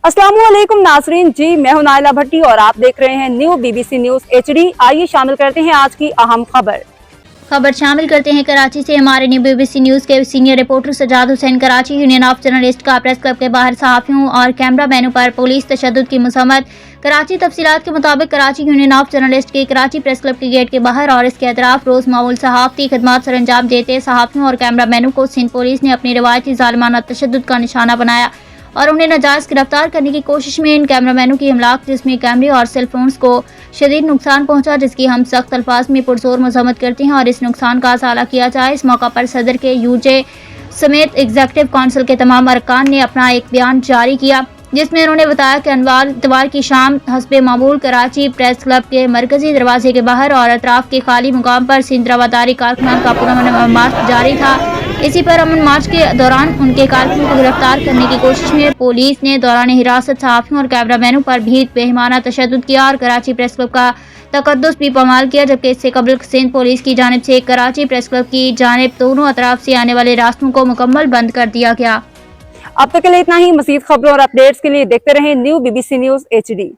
अस्सलामुअलैकुम नाजरीन जी, मैं हूं नाइला भट्टी और आप देख रहे हैं न्यू BBC न्यूज HD। आइए शामिल करते हैं आज की अहम खबर शामिल करते हैं कराची से हमारे न्यू BBC न्यूज के senior reporter Sajjad Hussain. Karachi union of journalist का प्रेस क्लब के बाहर सहाफियों और कैमरा मैनों पर पुलिस तशद्दुद की मज़म्मत। कराची तफसीलात के मुताबिक कराची यूनियन ऑफ जर्नलिस्ट के कराची प्रेस क्लब के गेट के बाहर और इसके अतराफ रोज मामूल सहाफ़ती खदमात सर अंजाम देते सहाफियों और कैमरा मैनों को सिंध पुलिस ने अपनी रिवायती ज़ालिमाना तशद्दुद का निशाना बनाया और उन्हें नाजायज गिरफ्तार करने की कोशिश में इन कैमरामैनों की इमलाक जिसमें कैमरे और सेल फोन्स को शदीद नुकसान पहुंचा, जिसकी हम सख्त अल्फाज में पुरजोर मजम्मत करते हैं और इस नुकसान का असाला किया जाए। इस मौका पर सदर के यूजे समेत एग्जीक्यूटिव काउंसिल के तमाम अरकान ने अपना एक बयान जारी किया, जिसमें उन्होंने बताया कि इतवार की शाम हस्बे मामूल कराची प्रेस क्लब के मरकजी दरवाजे के बाहर और अतराफ के खाली मुकाम पर सिंध रवादारी कारकुनान का पूरा मार्च जारी था। इसी पर अमन मार्च के दौरान उनके कारकुनों को गिरफ्तार करने की कोशिश में पुलिस ने दौरान हिरासत सहाफियों और कैमरामैनों पर भी बेईमाना तशद्दुद किया और कराची प्रेस क्लब का तकद्दुस भी पामाल किया, जबकि इससे कबल सिंध पुलिस की जानिब से कराची प्रेस क्लब की जानिब दोनों अतराफ से आने वाले रास्तों को मुकम्मल बंद कर दिया गया। अब तक के लिए इतना ही। मज़ीद खबरों और अपडेट्स के लिए देखते रहें न्यू BBC न्यूज HD।